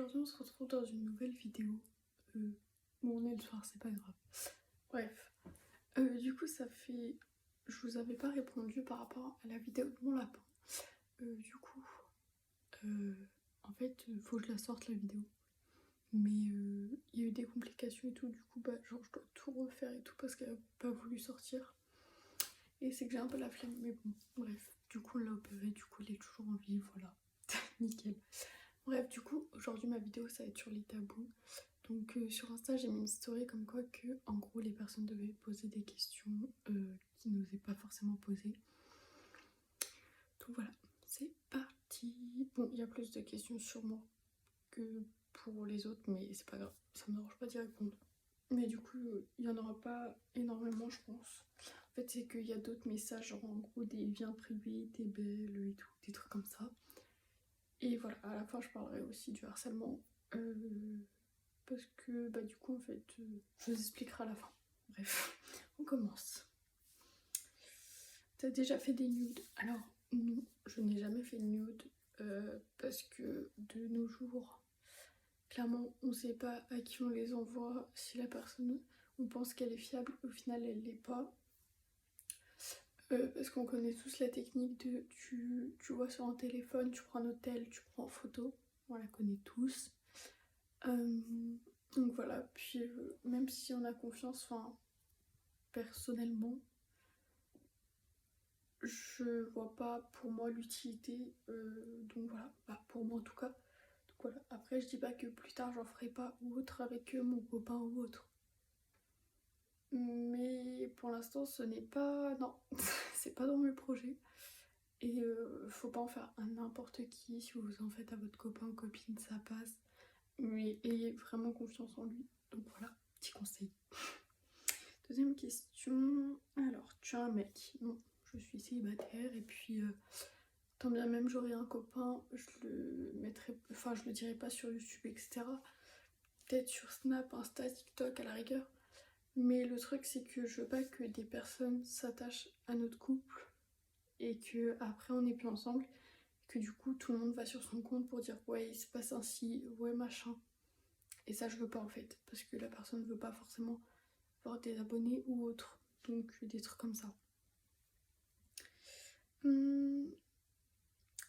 Aujourd'hui on se retrouve dans une nouvelle vidéo. Bon, on est le soir, c'est pas grave. Bref. Du coup ça fait... Je vous avais pas répondu par rapport à la vidéo de mon lapin. Du coup... en fait, faut que je la sorte la vidéo. Mais il y a eu des complications et tout, du coup bah genre je dois tout refaire et tout parce qu'elle a pas voulu sortir. Et c'est que j'ai un peu la flemme, mais bon, bref. Du coup on l'a opéré, du coup il est toujours en vie, voilà. Nickel. Bref, du coup, aujourd'hui ma vidéo ça va être sur les tabous. Donc sur Insta j'ai mis une story comme quoi que en gros les personnes devaient poser des questions qui n'osaient pas forcément poser. Donc voilà, c'est parti. Bon, il y a plus de questions sur moi que pour les autres, mais c'est pas grave, ça me dérange pas d'y répondre. Mais du coup, il y en aura pas énormément je pense. En fait c'est qu'il y a d'autres messages, genre en gros des viens privés, t'es belle et tout, des trucs comme ça. Et voilà, à la fin je parlerai aussi du harcèlement. Parce que bah du coup en fait je vous expliquerai à la fin. Bref, on commence. T'as déjà fait des nudes? Alors non, je n'ai jamais fait de nude parce que de nos jours, clairement on sait pas à qui on les envoie, si la personne on pense qu'elle est fiable, au final elle l'est pas. Parce qu'on connaît tous la technique de tu vois sur un téléphone, tu prends un hôtel, tu prends en photo, on la connaît tous. Donc voilà, puis même si on a confiance, enfin personnellement, je vois pas pour moi l'utilité, donc voilà, bah, pour moi en tout cas. Donc voilà, après je dis pas que plus tard j'en ferai pas ou autre avec mon copain ou autre. Mais pour l'instant ce n'est pas... Non, c'est pas dans mes projets. Et faut pas en faire à n'importe qui, si vous en faites à votre copain ou copine ça passe. Mais ayez vraiment confiance en lui. Donc voilà, petit conseil. Deuxième question. Alors, tu as un mec? Non, je suis célibataire et puis tant bien même j'aurais un copain, je le mettrais, enfin je le dirais pas sur YouTube, etc. Peut-être sur Snap, Insta, TikTok à la rigueur. Mais le truc c'est que je veux pas que des personnes s'attachent à notre couple et que après on n'est plus ensemble, que du coup tout le monde va sur son compte pour dire ouais il se passe ainsi, ouais machin. Et ça je veux pas en fait, parce que la personne veut pas forcément avoir des abonnés ou autre. Donc des trucs comme ça.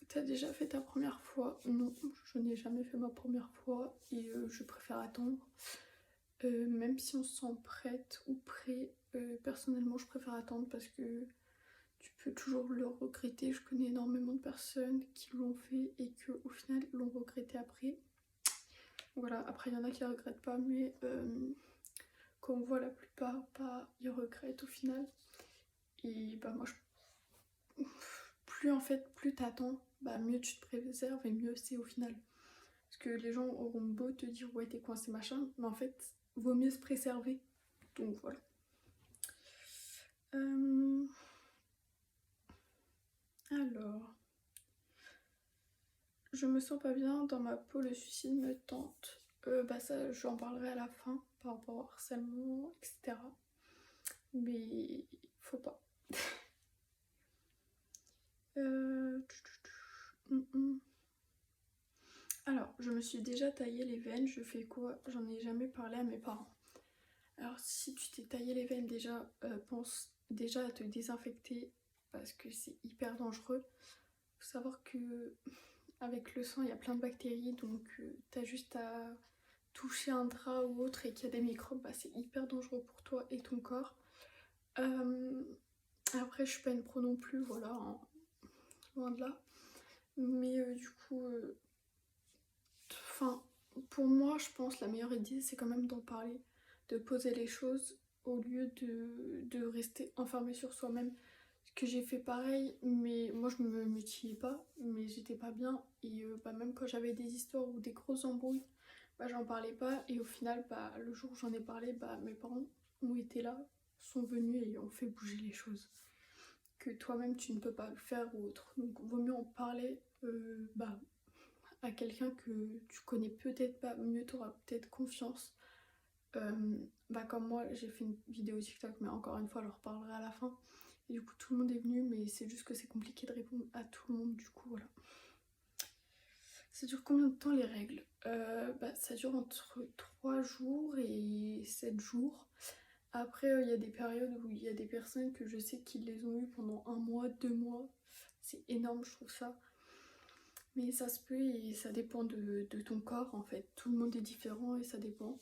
T'as déjà fait ta première fois? Non, je n'ai jamais fait ma première fois et je préfère attendre. Même si on se sent prête ou prêt, personnellement je préfère attendre parce que tu peux toujours le regretter. Je connais énormément de personnes qui l'ont fait et qui au final l'ont regretté après. Voilà, après il y en a qui ne regrettent pas, mais quand on voit la plupart, bah, ils regrettent au final. Et bah moi plus en fait, plus t'attends, bah mieux tu te préserves et mieux c'est au final. Parce que les gens auront beau te dire ouais t'es coincé machin, mais en fait vaut mieux se préserver. Donc voilà. Alors, je me sens pas bien dans ma peau, le suicide me tente. Bah ça j'en parlerai à la fin par rapport au harcèlement, etc. Mais faut pas. Alors, je me suis déjà taillé les veines, je fais quoi? J'en ai jamais parlé à mes parents. Alors si tu t'es taillé les veines déjà, pense déjà à te désinfecter parce que c'est hyper dangereux. Faut savoir que avec le sang il y a plein de bactéries, donc t'as juste à toucher un drap ou autre et qu'il y a des microbes, bah, c'est hyper dangereux pour toi et ton corps. Après je suis pas une pro non plus, voilà, hein, loin de là. Mais du coup, enfin pour moi je pense la meilleure idée c'est quand même d'en parler, de poser les choses au lieu de rester enfermé sur soi-même. Parce que j'ai fait pareil, mais moi je me mutilais pas, mais j'étais pas bien. Et bah, même quand j'avais des histoires ou des grosses embrouilles, bah, j'en parlais pas. Et au final, bah, le jour où j'en ai parlé, bah, mes parents ont été là, sont venus et ont fait bouger les choses. Que toi-même tu ne peux pas le faire ou autre. Donc vaut mieux en parler bah, à quelqu'un que tu connais peut-être pas, mieux t'auras peut-être confiance. Bah comme moi j'ai fait une vidéo TikTok, mais encore une fois je leur reparlerai à la fin. Et du coup tout le monde est venu, mais c'est juste que c'est compliqué de répondre à tout le monde, du coup voilà. Ça dure combien de temps les règles? Ça dure entre 3 jours et 7 jours. Après, il y a des périodes où il y a des personnes que je sais qui les ont eu pendant 1 mois, 2 mois. C'est énorme, je trouve ça. Mais ça se peut et ça dépend de ton corps en fait. Tout le monde est différent et ça dépend.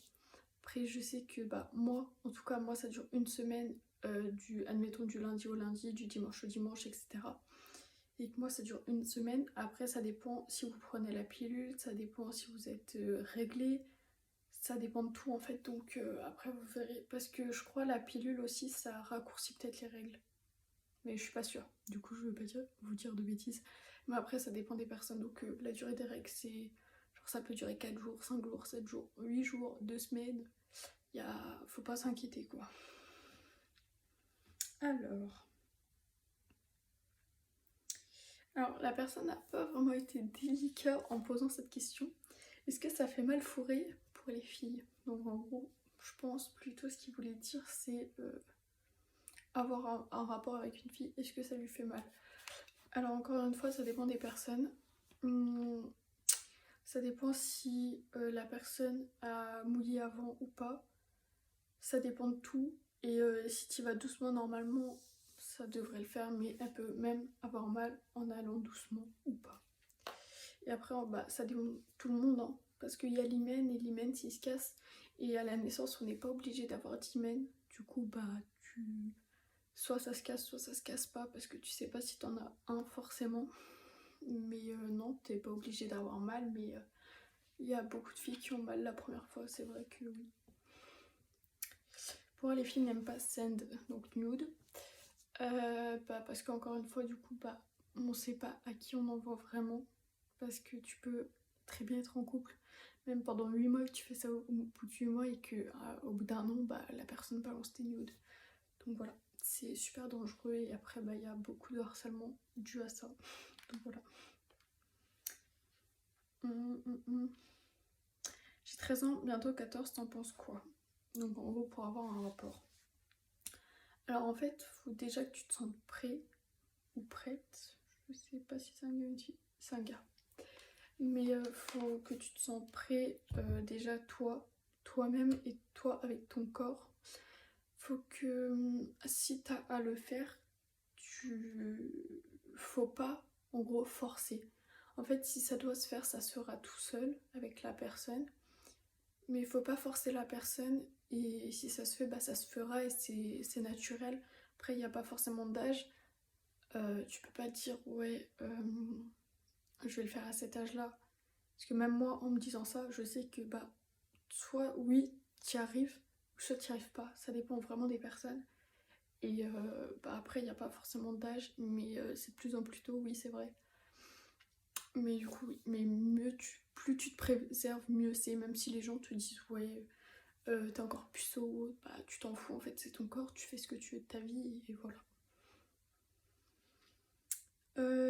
Après, je sais que moi, en tout cas, moi, ça dure une semaine, admettons, du lundi au lundi, du dimanche au dimanche, etc. Et que moi, ça dure une semaine. Après, ça dépend si vous prenez la pilule, ça dépend si vous êtes réglé, ça dépend de tout en fait. Donc après, vous verrez. Parce que je crois la pilule aussi, ça raccourcit peut-être les règles. Mais je suis pas sûre. Du coup, je veux pas vous dire de bêtises. Mais après, ça dépend des personnes. Donc la durée des règles, c'est. Genre, ça peut durer 4 jours, 5 jours, 7 jours, 8 jours, 2 semaines. Faut pas s'inquiéter quoi. Alors, la personne n'a pas vraiment été délicat en posant cette question. Est-ce que ça fait mal fourrer pour les filles? Donc en gros, je pense plutôt ce qu'il voulait dire c'est avoir un rapport avec une fille, est-ce que ça lui fait mal? Alors encore une fois, ça dépend des personnes. Ça dépend si la personne a mouillé avant ou pas. Ça dépend de tout. Et si tu vas doucement, normalement, ça devrait le faire, mais elle peut même avoir mal en allant doucement ou pas. Et après, ça dépend de tout le monde, hein, parce qu'il y a l'hymen, et l'hymen, s'il se casse, et à la naissance, on n'est pas obligé d'avoir d'hymen. Du coup, soit ça se casse, soit ça se casse pas, parce que tu sais pas si t'en as un forcément. Mais non, t'es pas obligé d'avoir mal, mais il y a beaucoup de filles qui ont mal la première fois, c'est vrai que oui. Pour les filles n'aiment pas send, donc nude. Parce qu'encore une fois, du coup, on sait pas à qui on envoie vraiment. Parce que tu peux très bien être en couple, même pendant 8 mois, que tu fais ça au bout de 8 mois et qu'au bout d'un an, la personne balance tes nudes. Donc voilà, c'est super dangereux et après, il y a beaucoup de harcèlement dû à ça. Donc voilà. J'ai 13 ans, bientôt 14, t'en penses quoi? Donc en gros, pour avoir un rapport. Alors en fait, faut déjà que tu te sentes prêt ou prête. Je sais pas si c'est un gars ou une fille. C'est un gars. Mais faut que tu te sens prêt déjà toi-même et toi avec ton corps. Faut que si t'as à le faire, faut pas en gros forcer. En fait, si ça doit se faire, ça sera tout seul avec la personne. Mais il faut pas forcer la personne et si ça se fait, ça se fera et c'est naturel. Après, il n'y a pas forcément d'âge. Tu peux pas dire ouais, je vais le faire à cet âge-là. Parce que même moi, en me disant ça, je sais que soit oui, t'y arrives, ou soit t'y arrives pas. Ça dépend vraiment des personnes. Et après, il n'y a pas forcément d'âge, mais c'est de plus en plus tôt, oui, c'est vrai. Mais du coup, oui. Mais plus tu te préserves, mieux c'est. Même si les gens te disent, ouais, t'es encore puceau, tu t'en fous, en fait, c'est ton corps, tu fais ce que tu veux de ta vie, et voilà.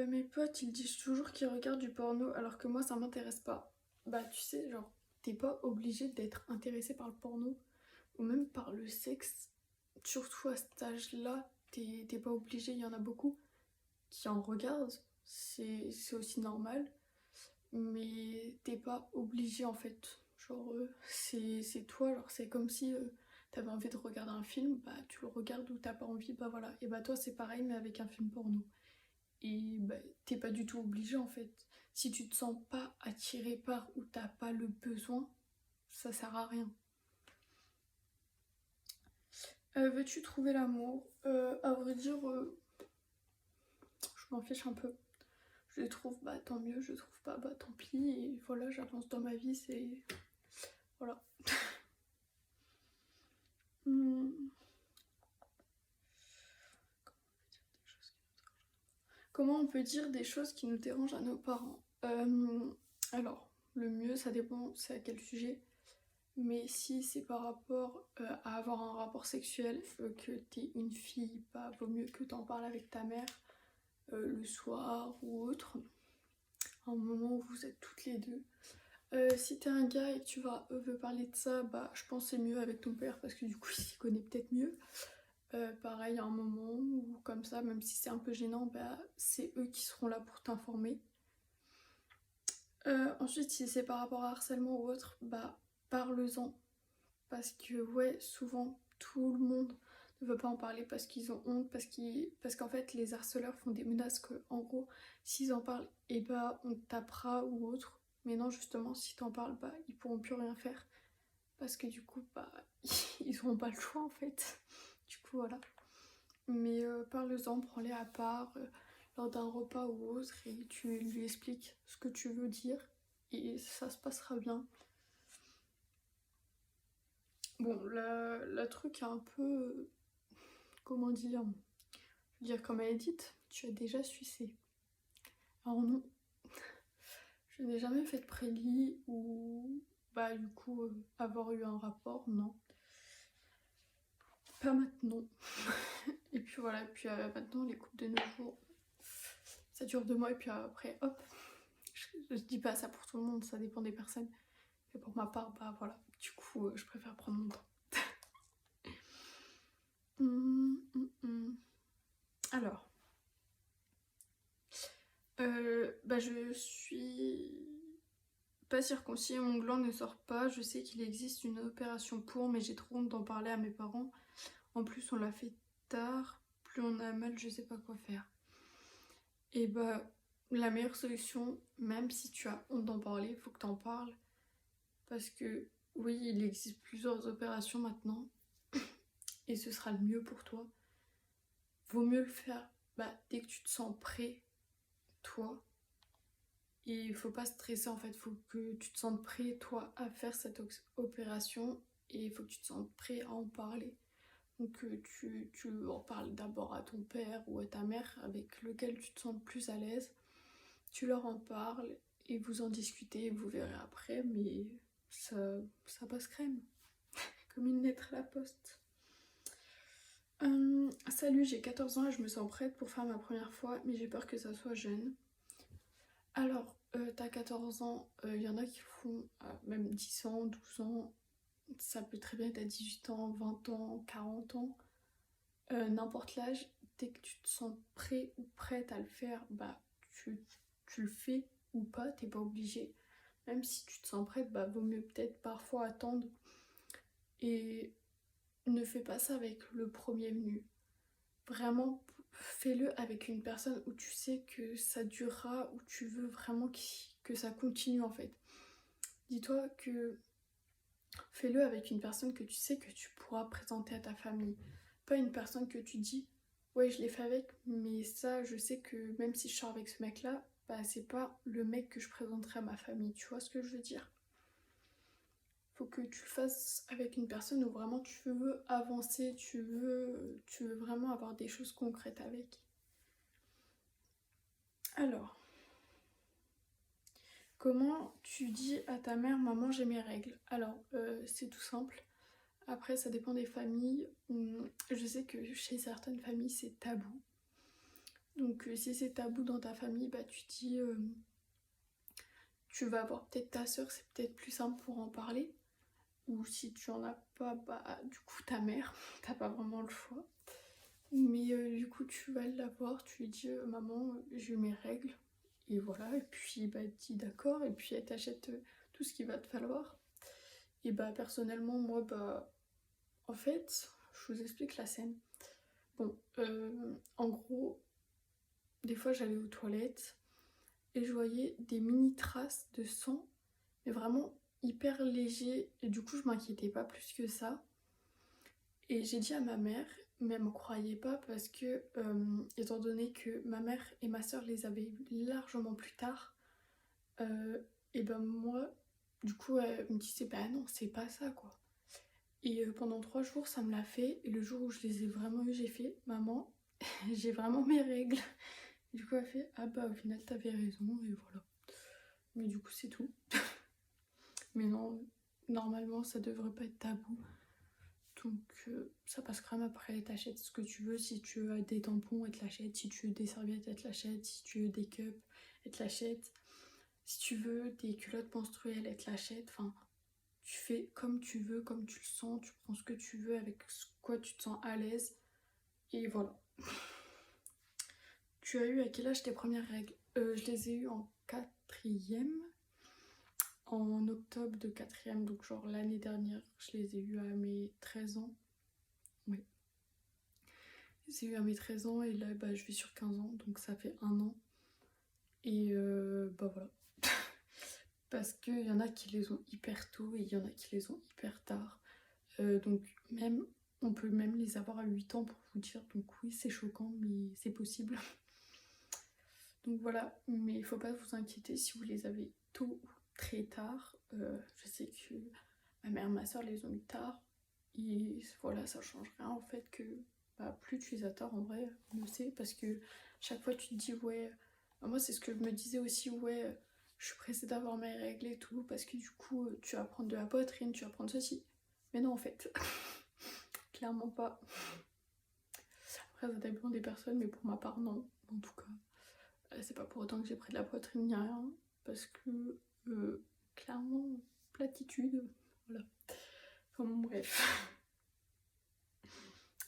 Mes potes, ils disent toujours qu'ils regardent du porno, alors que moi, ça m'intéresse pas. Tu sais, genre, t'es pas obligé d'être intéressé par le porno, ou même par le sexe. Surtout à cet âge-là, t'es pas obligé, il y en a beaucoup qui en regardent, c'est aussi normal, mais t'es pas obligé en fait. Genre, c'est toi, alors c'est comme si t'avais envie de regarder un film, tu le regardes ou t'as pas envie, voilà. Et toi c'est pareil, mais avec un film porno. Et t'es pas du tout obligé en fait. Si tu te sens pas attiré par ou t'as pas le besoin, ça sert à rien. Veux-tu trouver l'amour? À vrai dire, je m'en fiche un peu. Je les trouve, tant mieux, je les trouve pas, tant pis, et voilà, j'avance dans ma vie, c'est. Voilà. Comment on peut dire des choses qui nous dérangent à nos parents? Alors, le mieux, ça dépend, c'est à quel sujet. Mais si c'est par rapport à avoir un rapport sexuel, que t'es une fille, vaut mieux que t'en parles avec ta mère le soir ou autre, à un moment où vous êtes toutes les deux. Si t'es un gars et que tu veux parler de ça, je pense que c'est mieux avec ton père parce que du coup il s'y connaît peut-être mieux. Pareil, à un moment où comme ça, même si c'est un peu gênant, c'est eux qui seront là pour t'informer. Ensuite, si c'est par rapport à harcèlement ou autre, bah parle-en. Parce que ouais, souvent tout le monde ne veut pas en parler parce qu'ils ont honte, parce qu'en fait les harceleurs font des menaces que en gros s'ils en parlent, et bah on te tapera ou autre. Mais non, justement, si t'en parles, bah ils pourront plus rien faire. Parce que du coup, bah ils auront pas le choix en fait. Du coup voilà. Mais parle-en, prends-les à part lors d'un repas ou autre et tu lui expliques ce que tu veux dire et ça se passera bien. Bon, la truc est un peu, comment dire, je veux dire comme elle est dite, tu as déjà sucé. Alors non, je n'ai jamais fait de prélit ou bah du coup avoir eu un rapport, non. Pas maintenant. Et puis voilà, et puis maintenant les couples de nos jours, ça dure 2 mois et puis après hop. Je dis pas ça pour tout le monde, ça dépend des personnes. Mais pour ma part, bah voilà, du coup je préfère prendre mon temps. Alors, bah je suis pas circoncis, mon gland ne sort pas. Je sais qu'il existe une opération pour, mais j'ai trop honte d'en parler à mes parents. En plus, on l'a fait tard. Plus on a mal, je sais pas quoi faire. Et bah, la meilleure solution, même si tu as honte d'en parler, il faut que t'en parles. Parce que oui, il existe plusieurs opérations maintenant. Et ce sera le mieux pour toi. Vaut mieux le faire bah, dès que tu te sens prêt, toi. Et il faut pas stresser en fait, il faut que tu te sentes prêt toi à faire cette opération et il faut que tu te sentes prêt à en parler. Donc tu en parles d'abord à ton père ou à ta mère avec lequel tu te sens le plus à l'aise. Tu leur en parles et vous en discutez, vous verrez après, mais ça passe crème, comme une lettre à la poste. Salut, j'ai 14 ans et je me sens prête pour faire ma première fois, mais j'ai peur que ça soit jeune. Alors, t'as 14 ans, il y en a qui font même 10 ans, 12 ans, ça peut très bien être à 18 ans, 20 ans, 40 ans, n'importe l'âge, dès que tu te sens prêt ou prête à le faire, bah tu le fais ou pas, t'es pas obligé. Même si tu te sens prête, bah vaut mieux peut-être parfois attendre et ne fais pas ça avec le premier venu. Vraiment, fais-le avec une personne où tu sais que ça durera, où tu veux vraiment que ça continue en fait. Dis-toi que fais-le avec une personne que tu sais que tu pourras présenter à ta famille. Pas une personne que tu dis, ouais, je l'ai fait avec, mais ça, je sais que même si je sors avec ce mec-là, bah c'est pas le mec que je présenterai à ma famille. Tu vois ce que je veux dire? Faut que tu le fasses avec une personne où vraiment tu veux avancer, tu veux vraiment avoir des choses concrètes avec. Alors, comment tu dis à ta mère, maman, j'ai mes règles? Alors, c'est tout simple. Après, ça dépend des familles. Je sais que chez certaines familles, c'est tabou. Donc, si c'est tabou dans ta famille, bah tu dis, tu vas voir peut-être ta soeur, c'est peut-être plus simple pour en parler. Ou si tu en as pas, bah du coup ta mère, t'as pas vraiment le choix. Mais du coup, tu vas la voir, tu lui dis, maman, j'ai eu mes règles. Et voilà, et puis bah, elle te dit d'accord, et puis elle t'achète tout ce qu'il va te falloir. Et bah personnellement, moi, bah en fait, je vous explique la scène. Bon, en gros, des fois j'allais aux toilettes et je voyais des mini traces de sang, mais vraiment hyper léger, et du coup je m'inquiétais pas plus que ça. Et j'ai dit à ma mère, mais elle me croyait pas parce que, étant donné que ma mère et ma soeur les avaient eu largement plus tard, euh, et ben moi, du coup, elle me disait, bah non, c'est pas ça quoi. Et pendant 3 jours, ça me l'a fait. Et le jour où je les ai vraiment eu, j'ai fait, maman, j'ai vraiment mes règles. Et du coup, elle fait, ah bah au final, t'avais raison, et voilà. Mais du coup, c'est tout. Mais non, normalement, ça devrait pas être tabou. Donc, ça passe crème. Après, t'achètes ce que tu veux. Si tu veux des tampons, elle te l'achète. Si tu veux des serviettes, elle te l'achète. Si tu veux des cups, elle te l'achète. Si tu veux des culottes menstruelles, elle te l'achète. Enfin, tu fais comme tu veux, comme tu le sens. Tu prends ce que tu veux avec quoi tu te sens à l'aise. Et voilà. Tu as eu à quel âge tes premières règles? Je les ai eues en quatrième. en octobre de 4e, donc genre l'année dernière. Je les ai eus à mes 13 ans. Oui. Je les ai eus à mes 13 ans et là bah, je vais sur 15 ans, donc ça fait 1 an. Et bah voilà. Parce qu'il y en a qui les ont hyper tôt et il y en a qui les ont hyper tard. Donc même, on peut même les avoir à 8 ans pour vous dire. Donc oui, c'est choquant, mais c'est possible. Donc voilà, mais il faut pas vous inquiéter si vous les avez tôt ou très tard. Je sais que ma mère et ma soeur les ont eu tard. Et voilà, ça change rien en fait que bah, plus tu les as tard en vrai, mieux c'est. Parce que chaque fois tu te dis ouais, bah, moi c'est ce que je me disais aussi, ouais, je suis pressée d'avoir mes règles et tout. Parce que du coup tu vas prendre de la poitrine, tu vas prendre ceci. Mais non en fait, clairement pas. Après ça dépend des personnes, mais pour ma part non, en tout cas. C'est pas pour autant que j'ai pris de la poitrine ni rien, parce que clairement, platitude, voilà. Enfin bon, bref.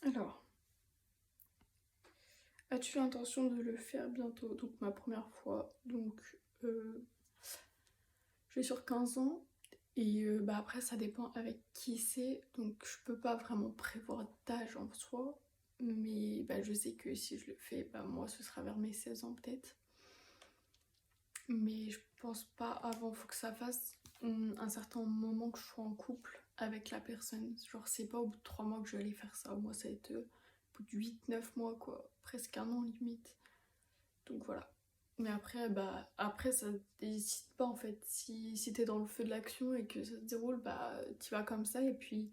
Alors, as-tu l'intention de le faire bientôt? Donc ma première fois, donc je vais sur 15 ans, et bah après ça dépend avec qui c'est, donc je peux pas vraiment prévoir d'âge en soi, mais bah, je sais que si je le fais, bah moi ce sera vers mes 16 ans peut-être. Mais je pense pas avant, faut que ça fasse un certain moment que je sois en couple avec la personne. Genre c'est pas au bout de 3 mois que je vais aller faire ça, moi ça va être au bout de 8-9 mois quoi, presque 1 an limite. Donc voilà. Mais après, bah après ça décide pas en fait. Si t'es dans le feu de l'action et que ça se déroule, bah t'y vas comme ça et puis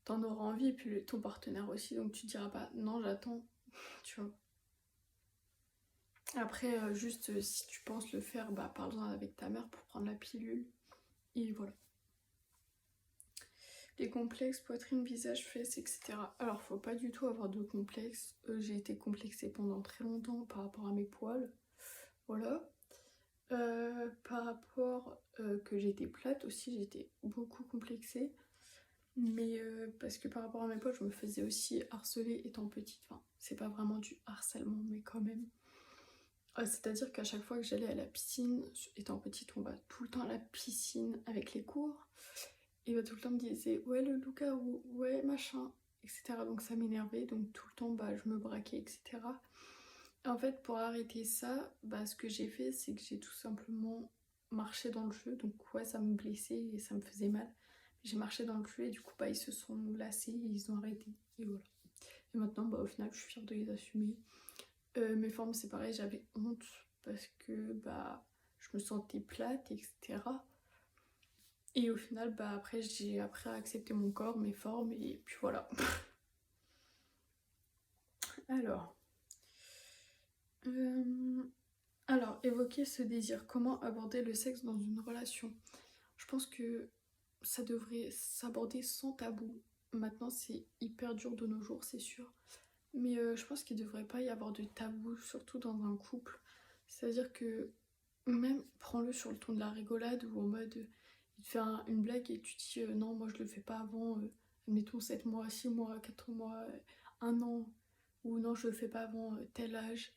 t'en auras envie et puis ton partenaire aussi, donc tu te diras pas non j'attends, tu vois. Après, juste si tu penses le faire, bah parle-en avec ta mère pour prendre la pilule. Et voilà. Les complexes, poitrine, visage, fesses, etc. Alors, faut pas du tout avoir de complexes. J'ai été complexée pendant très longtemps par rapport à mes poils. Voilà. Par rapport que j'étais plate aussi, j'étais beaucoup complexée. Mais parce que par rapport à mes poils, je me faisais aussi harceler étant petite. Enfin, c'est pas vraiment du harcèlement, mais quand même. C'est-à-dire qu'à chaque fois que j'allais à la piscine, étant petite, on va tout le temps à la piscine avec les cours. Et bah, tout le temps me disait ouais le loup-garou, ouais machin, etc. Donc ça m'énervait, donc tout le temps bah, je me braquais, etc. Et en fait pour arrêter ça, bah, ce que j'ai fait c'est que j'ai tout simplement marché dans le jeu. Donc ouais ça me blessait et ça me faisait mal. J'ai marché dans le jeu et du coup bah, ils se sont lassés et ils ont arrêté. Et voilà. Et maintenant bah, au final je suis fière de les assumer. Mes formes c'est pareil, j'avais honte parce que bah je me sentais plate, etc. Et au final bah après j'ai appris à accepter mon corps, mes formes et puis voilà. Alors, évoquer ce désir, comment aborder le sexe dans une relation? Je pense que ça devrait s'aborder sans tabou. Maintenant c'est hyper dur de nos jours c'est sûr. Mais je pense qu'il ne devrait pas y avoir de tabou, surtout dans un couple. C'est-à-dire que même prends-le sur le ton de la rigolade ou en mode il te fait une blague et tu te dis non, moi je le fais pas avant, admettons 7 mois, 6 mois, 4 mois, 1 an, ou non, je le fais pas avant tel âge.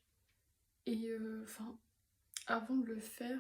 Et enfin, avant de le faire,